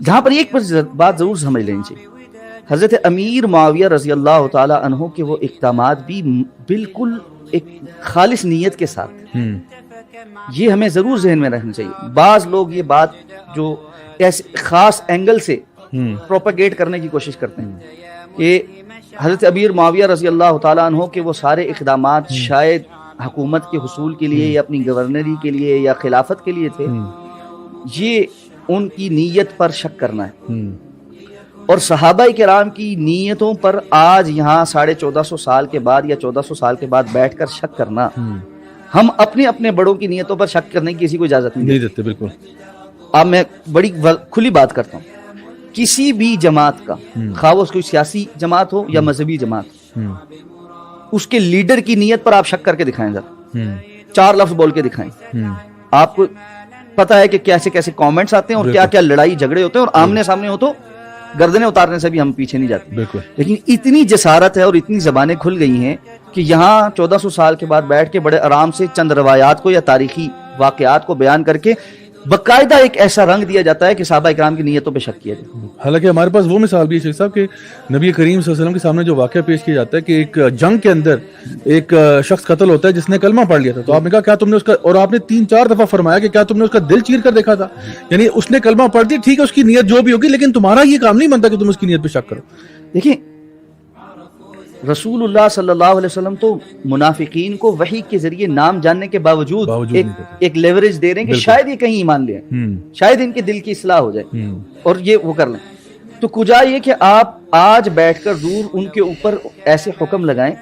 جہاں پر ایک بات ضرور سمجھ لینی چاہیے، حضرت امیر معاویہ رضی اللہ تعالی عنہ کے وہ اقدامات بھی بالکل ایک خالص نیت کے ساتھ، یہ ہمیں ضرور ذہن میں رکھنا چاہیے۔ بعض لوگ یہ بات جو ایسے خاص اینگل سے پروپیگیٹ کرنے کی کوشش کرتے ہیں کہ حضرت امیر معاویہ رضی اللہ تعالیٰ عنہ کے وہ سارے اقدامات شاید حکومت کے حصول کے لیے یا اپنی گورنری کے لیے یا خلافت کے لیے تھے، یہ ان کی نیت پر شک کرنا ہے۔ اور صحابہ کرام کی نیتوں پر آج یہاں 1450 سال کے بعد یا 1400 سال کے بعد بیٹھ کر شک کرنا، ہم اپنے اپنے بڑوں کی نیتوں پر شک کرنے کی کسی کو اجازت نہیں دیتے۔ بالکل، اب میں بڑی کھلی بات کرتا ہوں، کسی بھی جماعت کا، خواہ وہ کوئی سیاسی جماعت ہو یا مذہبی جماعت، اس کے لیڈر کی نیت پر آپ شک کر کے دکھائیں، ذرا 4 لفظ بول کے دکھائیں۔ آپ کو پتا ہے کہ کیسے کیسے کامنٹس آتے ہیں اور کیا کیا لڑائی جھگڑے ہوتے ہیں، اور آمنے سامنے ہو تو گردنیں اتارنے سے بھی ہم پیچھے نہیں جاتے۔ لیکن اتنی جسارت ہے اور اتنی زبانیں کھل گئی ہیں کہ یہاں 1400 سال کے بعد بیٹھ کے بڑے آرام سے چند روایات کو یا تاریخی واقعات کو بیان کر کے باقاعدہ ایک ایسا رنگ دیا جاتا ہے کہ صحابہ اکرام کی نیتوں پہ شک کیا جائے۔ حالانکہ ہمارے پاس وہ مثال بھی ہے شیخ صاحب کہ نبی کریم صلی اللہ علیہ وسلم کے سامنے جو واقعہ پیش کیا جاتا ہے کہ ایک جنگ کے اندر ایک شخص قتل ہوتا ہے جس نے کلمہ پڑھ لیا تھا، تو آپ نے کہا کیا تم نے اس کا، اور آپ نے 3-4 دفعہ فرمایا کہ کیا تم نے اس کا دل چیر کر دیکھا تھا؟ یعنی اس نے کلمہ پڑھ دیا، ٹھیک ہے اس کی نیت جو بھی ہوگی، لیکن تمہارا یہ کام نہیں بنتا کہ تم اس کی نیت پہ شک کرو۔ دیکھیں رسول اللہ صلی اللہ علیہ وسلم تو منافقین کو وحی کے ذریعے نام جاننے کے باوجود ایک لیوریج دے رہے ہیں کہ شاید یہ کہیں ایمان لیں، شاید ان کے دل کی اصلاح ہو جائے اور یہ وہ کر لیں۔ تو کجا یہ کہ آپ آج بیٹھ کر دور ان کے اوپر ایسے حکم لگائیں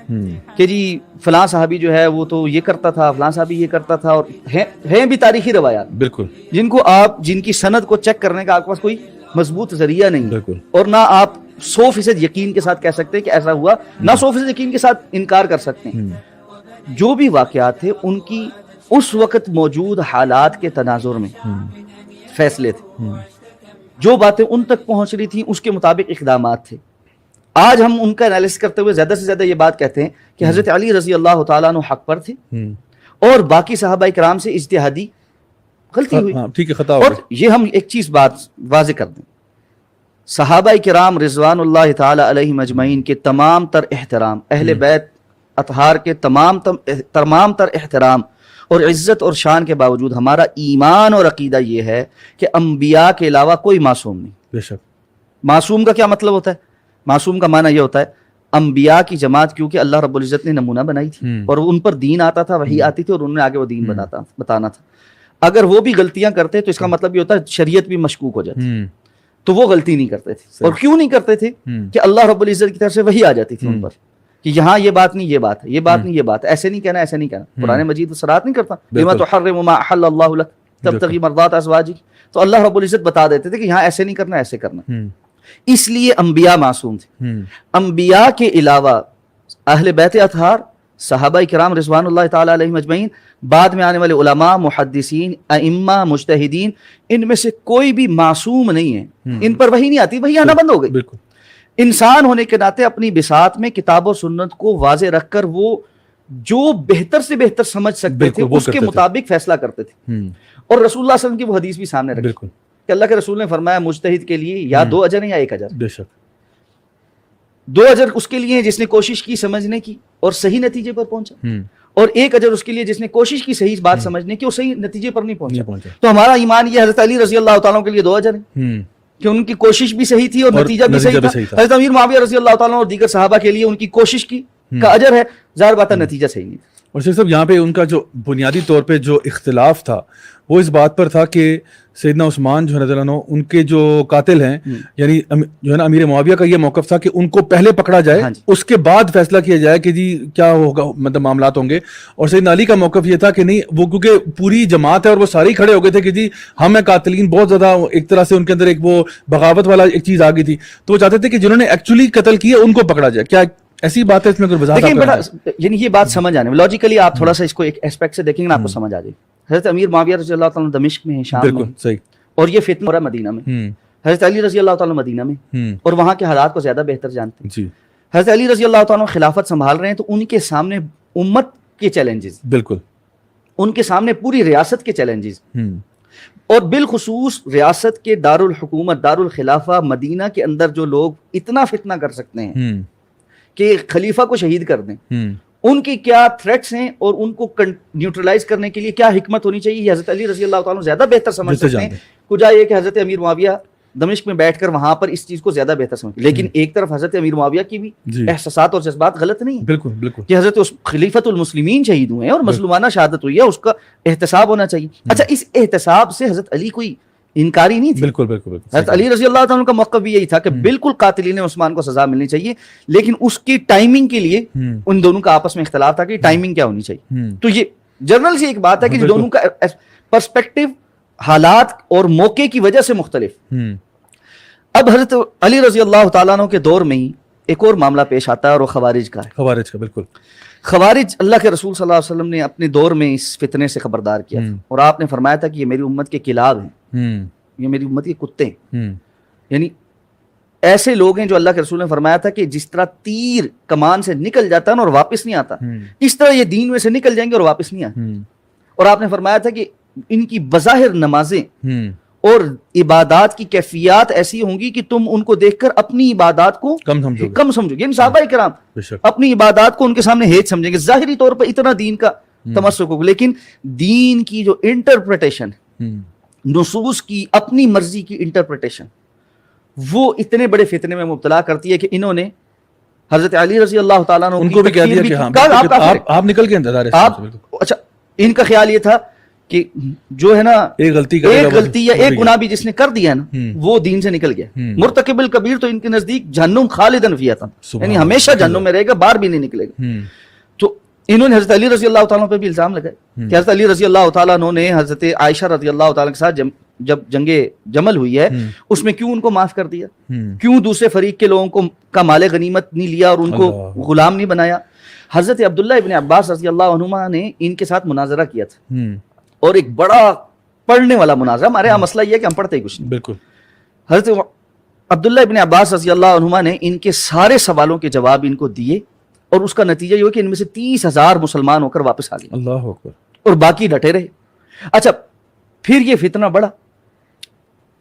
کہ جی فلاں صحابی جو ہے وہ تو یہ کرتا تھا، فلاں صحابی یہ کرتا تھا، اور ہیں بھی تاریخی روایات بالکل جن کو آپ، جن کی سند کو چیک کرنے کا آپ کے پاس کوئی مضبوط ذریعہ نہیں، اور نہ آپ 100% یقین کے ساتھ کہہ سکتے کہ ایسا ہوا، نہ 100% یقین کے ساتھ انکار کر سکتے ہیں۔ جو بھی واقعات تھے ان کی اس وقت موجود حالات کے تناظر میں فیصلے تھے، جو باتیں ان تک پہنچ رہی تھیں اس کے مطابق اقدامات تھے۔ آج ہم ان کا انالیسس کرتے ہوئے زیادہ سے زیادہ یہ بات کہتے ہیں کہ حضرت علی رضی اللہ تعالیٰ عنہ حق پر تھے اور باقی صحابہ کرام سے اجتہادی غلطی ہوئی، ٹھیک ہے، خطا اور یہ ہم ایک چیز بات واضح کر دیں، صحابہ کرام رضوان اللہ تعالی علیہم اجمعین کے تمام تر احترام، اہل بیت اطہار کے تمام تر احترام اور عزت اور شان کے باوجود ہمارا ایمان اور عقیدہ یہ ہے کہ انبیاء کے علاوہ کوئی معصوم نہیں۔ بے شک۔ معصوم کا کیا مطلب ہوتا ہے؟ معصوم کا معنی یہ ہوتا ہے انبیاء کی جماعت کیونکہ اللہ رب العزت نے نمونہ بنائی تھی اور ان پر دین آتا تھا، وحی آتی تھی، اور انہوں نے آگے وہ دین بتانا تھا۔ اگر وہ بھی غلطیاں کرتے تو اس کا مطلب یہ ہوتا ہے شریعت بھی مشکوک ہو جاتی، تو وہ غلطی نہیں کرتے تھے۔ اور کیوں نہیں کرتے تھے؟ کہ اللہ رب العزت کی طرف سے وحی آ جاتی تھی ان پر کہ یہاں یہ بات نہیں، یہ بات ہے، یہ بات نہیں، یہ بات ہے، ایسے نہیں کہنا، ایسے نہیں کہنا۔ قرآن مجید صراحت نہیں کرتا بما تحرم ما احل اللہ لک تبتغی مرضات ازواجک، تو اللہ رب العزت بتا دیتے تھے کہ یہاں ایسے نہیں کرنا، ایسے کرنا۔ اس لیے انبیاء معصوم تھے۔ انبیاء کے علاوہ اہل بیت اطہار، صحابہ کرام رضوان اللہ تعالی علیہم اجمعین، بعد میں آنے والے علماء، محدثین، ائمہ، مجتہدین، ان میں سے کوئی بھی معصوم نہیں ہے۔ ان پر وحی نہیں آتی، وحی آنا بند ہو گئی۔ انسان ہونے کے ناطے اپنی بساط میں کتاب و سنت کو واضح رکھ کر وہ جو بہتر سے بہتر سمجھ سکتے تھے اس کے مطابق فیصلہ کرتے تھے۔ اور رسول اللہ صلی اللہ علیہ وسلم کی وہ حدیث بھی سامنے رکھی کہ اللہ کے رسول نے فرمایا مجتہد کے لیے یا 2 اجر ہیں یا 1 اجر۔ بے شک 2 اجر اس کے لیے جس نے کوشش کی سمجھنے کی اور صحیح نتیجے پر پہنچا، اور 1 اجر اس کے لیے جس نے کوشش کی صحیح بات سمجھنے کی اور صحیح نتیجے پر نہیں پہنچا۔ تو ہمارا ایمان یہ حضرت علی رضی اللہ تعالیٰ کے لیے 2 اجر ہیں کہ ان کی کوشش بھی صحیح تھی اور نتیجہ بھی صحیح تھا۔ حضرت امیر معاویہ رضی اللہ تعالیٰ اور دیگر صحابہ کے لیے ان کی کوشش کی کا اجر ہے، ظاہر بات ہے نتیجہ صحیح نہیں۔ اور شیخ صاحب یہاں پہ ان کا جو بنیادی طور پہ جو اختلاف تھا وہ اس بات پر تھا کہ سیدنا عثمان جو ہے رضی اللہ عنہ ان کے جو قاتل ہیں، یعنی جو ہے نا امیر معاویہ کا یہ موقف تھا کہ ان کو پہلے پکڑا جائے، اس کے بعد فیصلہ کیا جائے کہ جی کیا ہوگا، مطلب معاملات ہوں گے۔ اور سیدنا علی کا موقف یہ تھا کہ نہیں، وہ کیونکہ پوری جماعت ہے اور وہ سارے ہی کھڑے ہو گئے تھے کہ جی ہم ہیں قاتلین، بہت زیادہ ایک طرح سے ان کے اندر ایک وہ بغاوت والا ایک چیز آ گئی تھی، تو وہ چاہتے تھے کہ جنہوں نے ایکچولی قتل کیے ان کو پکڑا جائے۔ کیا ایسی بات ہے اس میں کوئی وضاحت؟ یعنی یہ بات سمجھ آنے میں لاجیکلی آپ تھوڑا سا اس کو ایک اسپیکٹ سے دیکھیں گے نا، آپ کو سمجھ آ جائے۔ حضرت امیر معاویہ رضی اللہ تعالیٰ دمشق میں ہیں، شام میں، صحیح، اور یہ فتنہ ہو رہا ہے مدینہ میں۔ حضرت علی رضی اللہ تعالیٰ مدینہ میں اور وہاں کے حالات کو زیادہ بہتر جانتے ہیں۔ حضرت علی رضی اللہ تعالیٰ خلافت سنبھال رہے ہیں تو ان کے سامنے امت کے چیلنجز، بالکل ان کے سامنے پوری ریاست کے چیلنجز، اور بالخصوص ریاست کے دارالحکومت دارالخلافہ مدینہ کے اندر جو لوگ اتنا فتنہ کر سکتے ہیں کہ خلیفہ کو شہید کر دیں، ان کی کیا تھریٹس ہیں اور ان کو نیوٹرلائز کرنے کے لیے کیا حکمت ہونی چاہیے، یہ حضرت علی رضی اللہ تعالیٰ زیادہ بہتر سمجھ سکتے ہیں. کجا یہ کہ حضرت امیر معاویہ دمشق میں بیٹھ کر وہاں پر اس چیز کو زیادہ بہتر سمجھتے، لیکن ایک طرف حضرت امیر معاویہ کی بھی احساسات اور جذبات غلط نہیں ہیں. بالکل بالکل کہ حضرت خلیفۃ المسلمین شہید ہوئے ہیں اور مظلومانہ شہادت ہوئی ہے، اس کا احتساب ہونا چاہیے. اچھا، اس احتساب سے حضرت علی کوئی انکاری نہیں تھی. بالکل بالکل حضرت علی رضی اللہ تعالیٰ کا موقف بھی یہی تھا کہ بالکل قاتلین عثمان کو سزا ملنی چاہیے، لیکن اس کی ٹائمنگ کے لیے ان دونوں کا آپس میں اختلاف تھا کہ ٹائمنگ کیا ہونی چاہیے. تو یہ جنرل سی ایک بات ہے کہ دونوں کا پرسپیکٹو حالات اور موقع کی وجہ سے مختلف. اب حضرت علی رضی اللہ تعالیٰ عنہ کے دور میں ہی ایک اور معاملہ پیش آتا ہے اور وہ خوارج کا ہے. خوارج کا بالکل. خوارج اللہ کے رسول صلی اللہ علیہ وسلم نے اپنے دور میں اس فتنے سے خبردار کیا تھا، اور آپ نے فرمایا تھا کہ یہ میری امت کے کلاب ہیں، یہ میری امت کے کتے ہیں. یعنی ایسے لوگ ہیں جو اللہ کے رسول نے فرمایا تھا کہ جس طرح تیر کمان سے نکل جاتا ہے نا اور واپس نہیں آتا، اس طرح یہ دین میں سے نکل جائیں گے اور واپس نہیں آتے. اور آپ نے فرمایا تھا کہ ان کی بظاہر نمازیں اور عبادات کی کیفیات ایسی ہوں گی کہ تم ان کو دیکھ کر اپنی عبادات کو کم سمجھو گے. یعنی صحابہ کرام اپنی عبادات کو ان کے سامنے ہیچ سمجھیں گے، ظاہری طور پر اتنا دین کا تمسک ہوگا، لیکن دین کی جو انٹرپریٹیشن، نصوص کی اپنی مرضی کی انٹرپریٹیشن، وہ اتنے بڑے فتنے میں مبتلا کرتی ہے کہ انہوں نے حضرت علی رضی اللہ تعالیٰ عنہ ان کو بھی کہہ دیا کہ آپ نکل کے انتظار. اچھا، ان کا خیال یہ تھا کہ جو ہے نا ایک غلطی یا ایک گناہ بھی جس نے کر دیا نا وہ دین سے نکل گیا. مرتکب الکبیر تو ان کے نزدیک جہنم خالدن فیہا تھا، یعنی ہمیشہ جہنم میں رہے گا، باہر بھی نہیں نکلے گا. تو انہوں نے حضرت علی رضی اللہ تعالیٰ پہ بھی الزام لگائے کہ حضرت علی رضی اللہ تعالیٰ عنہ نے حضرت عائشہ رضی اللہ تعالیٰ کے ساتھ جب جنگ جمل ہوئی ہے اس میں کیوں ان کو معاف کر دیا، کیوں دوسرے فریق کے لوگوں کو کا مال غنیمت نہیں لیا اور ان کو غلام نہیں بنایا. حضرت عبداللہ ابن عباس رضی اللہ عنہما نے ان کے ساتھ مناظرہ کیا تھا، اور ایک بڑا پڑھنے والا مناظرہ. ہمارے یہاں مسئلہ یہ ہے کہ ہم پڑھتے ہی کچھ نہیں. بالکل. حضرت عبداللہ ابن عباس رضی اللہ عنہما نے ان کے سارے سوالوں کے جواب ان کو دیے، اور اس کا نتیجہ یہ ہوا کہ ان میں سے 30,000 مسلمان ہو کر واپس آ گئے. اللہ اکبر. اور باقی ڈٹے رہے. اچھا، پھر یہ فتنہ بڑھا.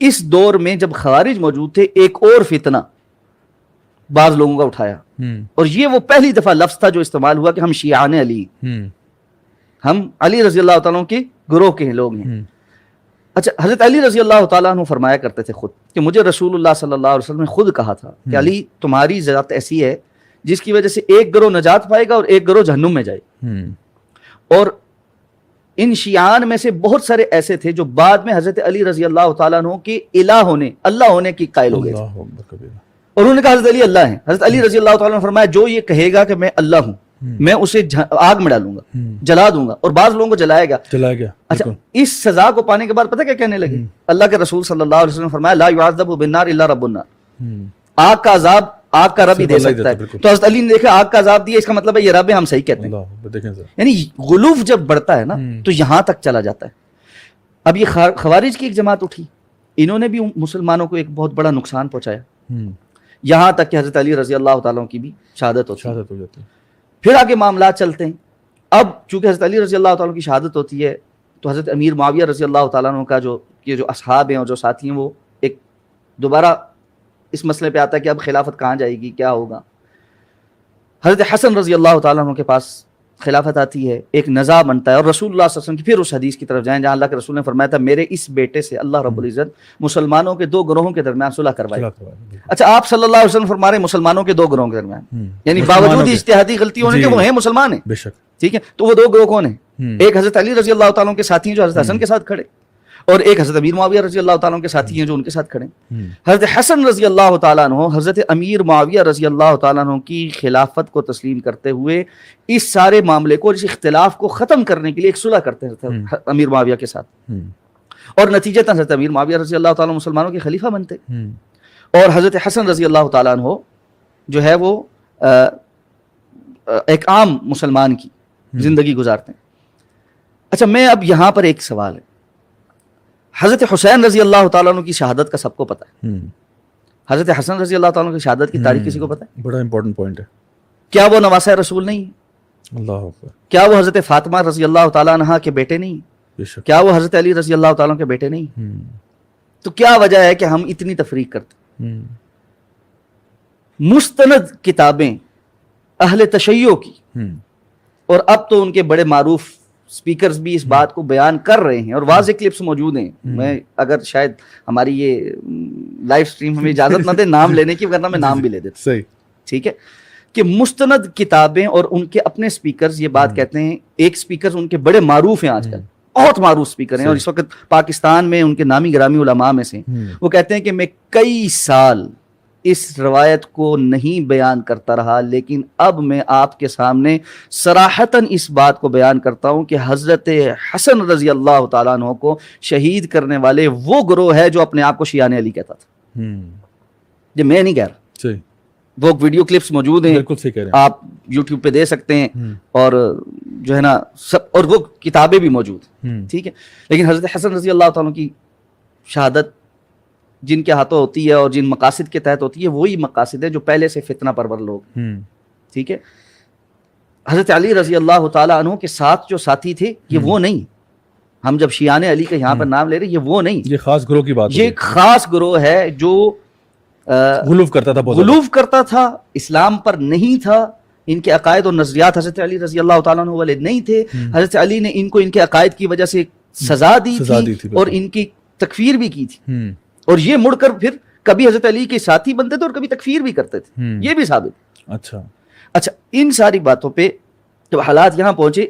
اس دور میں جب خوارج موجود تھے، ایک اور فتنہ بعض لوگوں کا اٹھایا، اور یہ وہ پہلی دفعہ لفظ تھا جو استعمال ہوا کہ ہم شیعان علی، ہم علی رضی اللہ تعالیٰ کے گروہ کے لوگ ہیں. اچھا، حضرت علی رضی اللہ تعالیٰ عنہ فرمایا کرتے تھے خود کہ مجھے رسول اللہ صلی اللہ علیہ وسلم نے خود کہا تھا کہ علی تمہاری ذات ایسی ہے جس کی وجہ سے ایک گروہ نجات پائے گا اور ایک گروہ جہنم میں جائے. اور ان شیعان میں سے بہت سارے ایسے تھے جو بعد میں حضرت علی رضی اللہ تعالیٰ عنہ کے الہ ہونے، اللہ ہونے کی قائل ہو گئے تھے، اور انہوں نے کہا حضرت علی اللہ ہیں. حضرت علی رضی اللہ تعالیٰ عنہ نے فرمایا جو یہ کہے گا کہ میں اللہ ہوں، میں اسے آگ میں ڈالوں گا، جلا دوں گا، اور بعض لوگوں کو جلائے گا. اچھا، اس سزا کو پانے کے بعد پتہ کیا کہنے لگے؟ اللہ کے رسول صلی اللہ علیہ وسلم نے فرمایا لا يعذب بالنار الا رب النار، آگ کا عذاب آگ کا رب ہی دے سکتا ہے. تو حضرت علی نے دیکھا آگ کا عذاب دیا، اس کا مطلب ہے یہ رب ہے، ہم صحیح کہتے ہیں. یعنی غلوف جب بڑھتا ہے نا تو یہاں تک چلا جاتا ہے. اب یہ خوارج کی ایک جماعت اٹھی، انہوں نے بھی مسلمانوں کو ایک بہت بڑا نقصان پہنچایا، یہاں تک کہ حضرت علی رضی اللہ تعالیٰ کی بھی شہادت ہو جاتی ہے. پھر آگے معاملات چلتے ہیں. اب چونکہ حضرت علی رضی اللہ تعالیٰ کی شہادت ہوتی ہے تو حضرت امیر معاویہ رضی اللہ تعالیٰ عنہ کا جو اصحاب ہیں اور جو ساتھی ہیں وہ ایک دوبارہ اس مسئلے پہ آتا ہے کہ اب خلافت کہاں جائے گی، کیا ہوگا. حضرت حسن رضی اللہ تعالیٰ عنہ کے پاس خلافت آتی ہے، ایک نزاع بنتا ہے، اور رسول اللہ صلی اللہ علیہ وسلم کی پھر اس حدیث کی طرف جائیں جہاں اللہ کے رسول نے فرمایا تھا میرے اس بیٹے سے اللہ رب العزت مسلمانوں کے 2 گروہوں کے درمیان صلح کروائے. اچھا، آپ صلی اللہ علیہ وسلم فرما رہے ہیں مسلمانوں کے 2 گروہوں کے درمیان، یعنی باوجود اجتہادی غلطی ہونے کے وہ ہیں مسلمان ہیں، بے شک، ٹھیک ہے. تو وہ 2 گروہ کون ہیں؟ ایک حضرت علی رضی اللہ تعالیٰ کے ساتھی ہیں جو حضرت حسن کے ساتھ کھڑے، اور ایک حضرت امیر معاویہ رضی اللہ تعالیٰ کے ساتھی ہیں جو ان کے ساتھ کھڑے. حضرت حسن رضی اللہ تعالیٰ عنہ حضرت امیر معاویہ رضی اللہ تعالیٰ عنہ کی خلافت کو تسلیم کرتے ہوئے اس سارے معاملے کو، اس اختلاف کو ختم کرنے کے لیے ایک صلح کرتے ہیں امیر معاویہ کے ساتھ، اور نتیجتاً حضرت امیر معاویہ رضی اللہ تعالیٰ مسلمانوں کے خلیفہ بنتے، اور حضرت حسن رضی اللہ تعالیٰ عنہ جو ہے وہ ایک عام مسلمان کی زندگی گزارتے ہیں. اچھا، میں اب یہاں پر ایک سوال ہے، حضرت حسین رضی اللہ تعالیٰ عنہ کی شہادت کا سب کو پتہ ہے، حضرت حسن رضی اللہ تعالیٰ عنہ کی شہادت کی تاریخ کسی کو پتہ ہے؟ بڑا امپورٹنٹ پوائنٹ ہے. کیا وہ نواسہ رسول نہیں ہے؟ اللہ اکبر. کیا وہ حضرت فاطمہ رضی اللہ تعالیٰ عنہ کے بیٹے نہیں؟ بے شک. کیا وہ حضرت علی رضی اللہ تعالیٰ کے بیٹے نہیں؟ تو کیا وجہ ہے کہ ہم اتنی تفریق کرتے؟ مستند کتابیں اہل تشیع کی، اور اب تو ان کے بڑے معروف سپیکرز بھی اس بات کو بیان کر رہے ہیں اور واضح کلپس موجود ہیں. میں اگر شاید ہماری یہ لائیو سٹریم ہمیں اجازت نہ دے نام لینے کی، ورنہ میں نام بھی لے دیتا. صحیح. ٹھیک ہے کہ مستند کتابیں اور ان کے اپنے سپیکرز یہ بات کہتے ہیں. ایک سپیکرز ان کے بڑے معروف ہیں آج کل، بہت معروف سپیکر ہیں اور اس وقت پاکستان میں ان کے نامی گرامی علماء میں سے. وہ کہتے ہیں کہ میں کئی سال اس روایت کو نہیں بیان کرتا رہا، لیکن اب میں آپ کے سامنے صراحتاً اس بات کو بیان کرتا ہوں کہ حضرت حسن رضی اللہ تعالیٰ عنہ کو شہید کرنے والے وہ گروہ ہے جو اپنے آپ کو شیعان علی کہتا تھا. یہ میں نہیں کہہ رہا. صحیح. وہ ویڈیو کلپس موجود ہیں، بالکل صحیح کہہ رہے ہیں. آپ یوٹیوب پہ دے سکتے ہیں، اور جو ہے نا سب، اور وہ کتابیں بھی موجود ہیں. ٹھیک ہے. لیکن حضرت حسن رضی اللہ تعالیٰ کی شہادت جن کے ہاتھوں ہوتی ہے اور جن مقاصد کے تحت ہوتی ہے، وہی مقاصد ہے جو پہلے سے فتنہ پرور لوگ. ٹھیک ہے. حضرت علی رضی اللہ تعالیٰ عنہ کے ساتھ جو ساتھی تھے یہ وہ نہیں. ہم جب شیعان علی کا یہاں پر نام لے رہے ہیں، یہ وہ نہیں. یہ خاص گروہ کی بات یہ ایک خاص گروہ ہے جو غلوف کرتا تھا، غلوف کرتا تھا، اسلام پر نہیں تھا. ان کے عقائد اور نظریات حضرت علی رضی اللہ تعالیٰ عنہ والے نہیں تھے. حضرت علی نے ان کو ان کے عقائد کی وجہ سے سزا دی تھی اور ان کی تکفیر بھی کی تھی. اور یہ مڑ کر پھر کبھی حضرت علی کے ساتھی بنتے تھے اور کبھی تکفیر بھی کرتے تھے. یہ بھی ثابت. اچھا ان ساری باتوں پہ جب حالات یہاں پہنچے،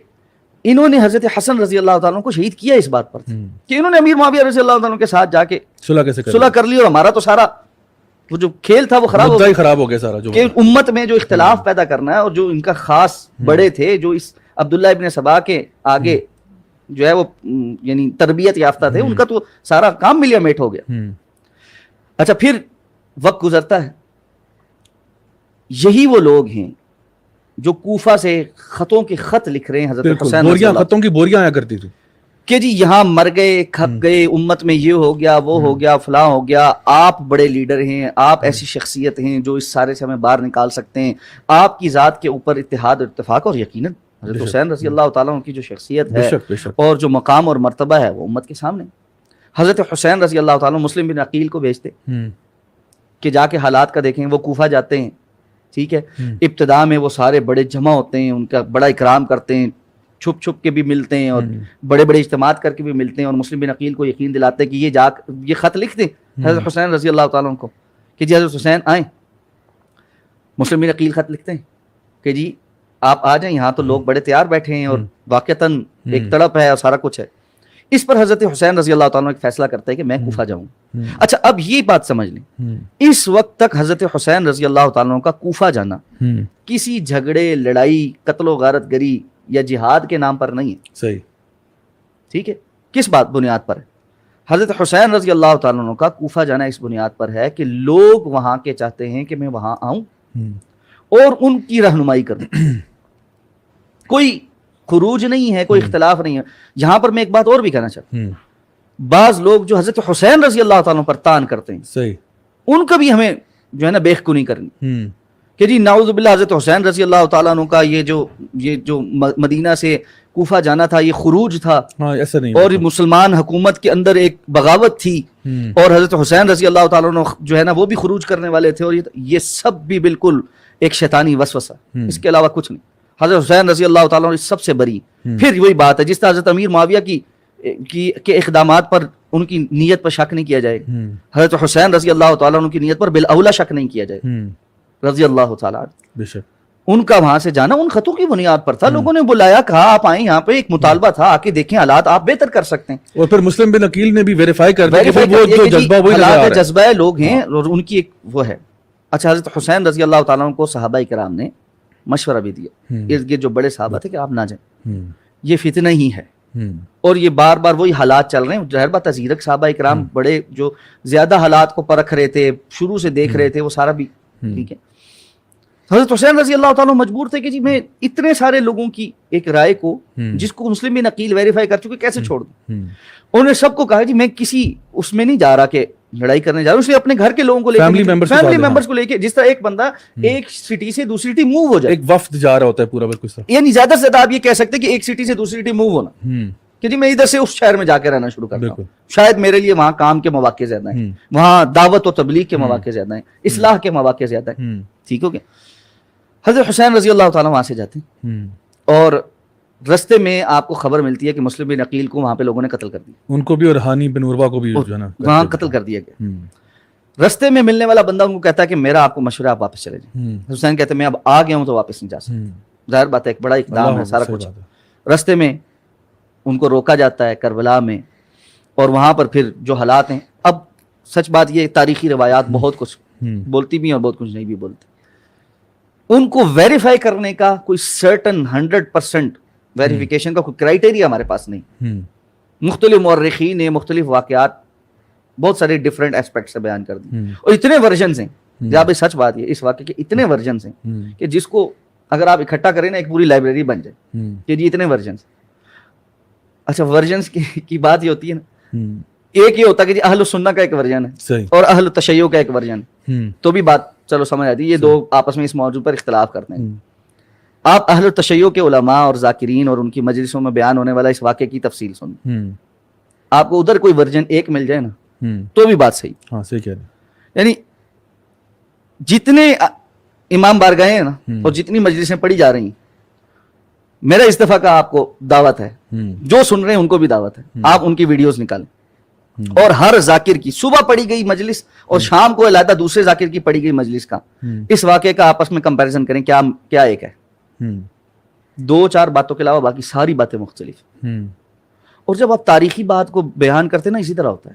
انہوں نے حضرت حسن رضی اللہ تعالیٰ کو شہید کیا اس بات پر کہ انہوں نے امیر معاویہ رضی اللہ تعالیٰ کے ساتھ جا کے صلح کر لی، اور ہمارا تو سارا وہ جو کھیل تھا وہ خراب ہو گیا سارا، کہ امت میں جو اختلاف پیدا کرنا ہے. اور جو ان کا خاص بڑے تھے، جو اس عبداللہ ابن سبا کے آگے جو ہے وہ یعنی تربیت یافتہ تھے، ان کا تو سارا کام ملیا میٹ ہو گیا. اچھا پھر وقت گزرتا ہے، یہی وہ لوگ ہیں جو کوفہ سے خطوں کے خط لکھ رہے ہیں حضرت حسین رضی اللہ، خطوں کی بوریاں آیا کرتی تھی کہ جی یہاں مر گئے، کھپ گئے، امت میں یہ ہو گیا، وہ ہو گیا، فلاں ہو گیا، آپ بڑے لیڈر ہیں، آپ ایسی شخصیت ہیں جو اس سارے سے ہمیں باہر نکال سکتے ہیں، آپ کی ذات کے اوپر اتحاد اور اتفاق. اور یقیناً حضرت حسین رضی اللہ تعالیٰ کی جو شخصیت ہے اور جو مقام اور مرتبہ ہے وہ امت کے سامنے. حضرت حسین رضی اللہ تعالیٰ مسلم بن عقیل کو بھیجتے کہ جا کے حالات کا دیکھیں. وہ کوفہ جاتے ہیں. ٹھیک ہے. ابتدا میں وہ سارے بڑے جمع ہوتے ہیں، ان کا بڑا اکرام کرتے ہیں، چھپ چھپ کے بھی ملتے ہیں اور بڑے بڑے اجتماعات کر کے بھی ملتے ہیں، اور مسلم بن عقیل کو یقین دلاتے ہیں کہ یہ خط لکھ دیں حضرت حسین رضی اللہ تعالیٰ کو کہ جی حضرت حسین آئیں. مسلم بن عقیل خط لکھتے ہیں کہ جی آپ آ جائیں، یہاں تو لوگ بڑے تیار بیٹھے ہیں اور واقعتاً ایک تڑپ ہے اور سارا کچھ ہے. اس پر حضرت حسین رضی اللہ تعالیٰ ایک فیصلہ کرتا ہے کہ میں کوفہ جاؤں. اچھا اب یہ بات سمجھ لیں، اس وقت تک حضرت حسین رضی اللہ تعالیٰ کا کوفہ جانا کسی جھگڑے، لڑائی، قتل و غارت گری یا جہاد کے نام پر نہیں ہے. صحیح. ٹھیک ہے. کس بنیاد پر ہے؟ حضرت حسین رضی اللہ تعالیٰ کا کوفہ جانا اس بنیاد پر ہے کہ لوگ وہاں کے چاہتے ہیں کہ میں وہاں آؤں اور ان کی رہنمائی کروں. کوئی خروج نہیں ہے، کوئی اختلاف نہیں ہے. یہاں پر میں ایک بات اور بھی کہنا چاہتا ہوں، بعض لوگ جو حضرت حسین رضی اللہ تعالیٰ پر تان کرتے ہیں، صحیح، ان کا بھی ہمیں جو ہے نا بیخ نہیں کرنی کہ جی نعوذ باللہ حضرت حسین رضی اللہ تعالیٰ عنہ کا یہ جو مدینہ سے کوفہ جانا تھا یہ خروج تھا، ایسا نہیں، اور مسلمان حکومت کے اندر ایک بغاوت تھی، اور حضرت حسین رضی اللہ تعالیٰ عنہ جو ہے نا وہ بھی خروج کرنے والے تھے، اور یہ سب بھی بالکل ایک شیطانی وسوسہ، اس کے علاوہ کچھ نہیں. حضرت حسین رضی اللہ تعالیٰ عنہ سب سے بری. پھر وہی بات ہے جس طرح حضرت امیر معاویہ کے اقدامات پر ان کی نیت پر شک نہیں کیا جائے، حضرت حسین رضی اللہ تعالیٰ عنہ کی نیت پر بالاولا شک نہیں کیا جائے رضی اللہ تعالیٰ عنہ. بے شک ان کا وہاں سے جانا ان خطوں کی بنیاد پر تھا. لوگوں نے بلایا، کہا آپ آئیں، یہاں پہ ایک مطالبہ تھا، آ کے دیکھیں حالات آپ بہتر کر سکتے ہیں. اور پھر مسلم بن عقیل نے بھی ویریفائی کر دیا کہ وہ جو جذبہ وہی نظر آ رہا ہے، جذبہ لوگ ہیں اور ان کی ایک وہ ہے. اچھا حضرت حسین رضی اللہ تعالیٰ عنہ کو صحابہ کرام نے مشورہ بھی دیا، ارد گرد جو بڑے صحابہ تھے کہ آپ نہ جائیں، یہ فتنہ ہی ہے. اور یہ بار بار وہی حالات چل رہے ہیں. ظاہر بات تذیرک صحابہ کرام بڑے جو زیادہ حالات کو پرکھ رہے تھے، شروع سے دیکھ رہے تھے، وہ سارا بھی ٹھیک ہے. حضرت حسین رضی اللہ تعالیٰ مجبور تھے کہ جی میں اتنے سارے لوگوں کی ایک رائے کو جس کو مسلم بن عقیل ویریفائی کر چکے کیسے چھوڑ دوں. انہوں نے سب کو کہا جی میں کسی اس میں نہیں جا رہا کہ لڑائی کرنے جا رہا ہوں، اس لیے اپنے گھر کے لوگوں کو لے کے، فیملی ممبرس کو لے کے، جس طرح ایک بندہ ایک سٹی سے دوسری سٹی موو ہو جائے، ایک وفد جا رہا ہوتا ہے پورا، بالکل. یعنی زیادہ سے زیادہ آپ یہ کہہ سکتے ہیں کہ ایک سٹی سے دوسری سٹی موو ہونا، کہ جی میں ادھر سے اس شہر میں جا کے رہنا شروع کرتا بالکل. ہوں, شاید میرے لیے وہاں کام کے مواقع زیادہ ہیں, وہاں دعوت و تبلیغ کے مواقع زیادہ ہیں, اصلاح کے مواقع زیادہ ہیں. ٹھیک ہو گیا. حضرت حسین رضی اللہ تعالیٰ وہاں سے جاتے ہیں اور رستے میں آپ کو خبر ملتی ہے کہ مسلم بن عقیل کو وہاں پہ لوگوں نے قتل کر دیا, ان کو بھی اور ہانی بن عروہ کو بھی جو ہے نا وہاں قتل کر دیا گیا. رستے میں ملنے والا بندہ ان کو کہتا ہے کہ میرا آپ کو مشورہ, آپ واپس چلے جائیں. حسین کہتے ہیں میں اب آ گیا ہوں تو واپس نہیں جا سکتا. ظاہر بات ہے ایک بڑا اقدام ہے, سارا کچھ. رستے میں ان کو روکا جاتا ہے کربلا میں, اور وہاں پر پھر جو حالات ہیں, اب سچ بات یہ تاریخی روایات بہت کچھ بولتی بھی ہیں اور بہت کچھ نہیں بھی بولتی. ان کو ویریفائی کرنے کا کوئی سرٹن 100% ویریفیکیشن کا کوئی کرائٹیریا ہمارے پاس نہیں. مختلف مورخین نے مختلف واقعات بہت سارے ڈفرینٹ ایسپیکٹ سے بیان کر دی, اور اتنے ورژنز ہیں. جہاں پہ سچ بات یہ اس واقعے کے اتنے ورژنز ہیں کہ جس کو اگر آپ اکٹھا کریں نا ایک پوری لائبریری بن جائے کہ جی اتنے ورژنز. اچھا ورژنز کی بات یہ ہوتی ہے نا, ایک یہ ہوتا ہے کہ جی اہل السنہ کا ایک ورژن ہے اور اہل التشیع کا ایک ورژن ہے, تو بھی بات چلو سمجھ آتی ہے, یہ دو آپس میں اس موضوع پر اختلاف کرتے ہیں. آپ اہل التشیع کے علماء اور ذاکرین اور ان کی مجلسوں میں بیان ہونے والا اس واقعے کی تفصیل سنیں, آپ کو ادھر کوئی ورژن ایک مل جائے نا تو بھی بات صحیح. ہاں صحیح کہہ رہے ہیں. یعنی جتنے امام بارگاہیں ہیں نا اور جتنی مجلسیں پڑھی جا رہی ہیں, میرا اس دفعہ کا آپ کو دعوت ہے, جو سن رہے ہیں ان کو بھی دعوت ہے, آپ ان کی ویڈیوز نکالیں اور ہر ذاکر کی صبح پڑھی گئی مجلس اور شام کو علیحدہ دوسرے ذاکر کی پڑھی گئی مجلس کا اس واقعے کا آپس میں کمپیریزن کریں, کیا ایک ہے. 2-4 باتوں کے علاوہ باقی ساری باتیں مختلف. اور جب آپ تاریخی بات کو بیان کرتے ہیں نا اسی طرح ہوتا ہے.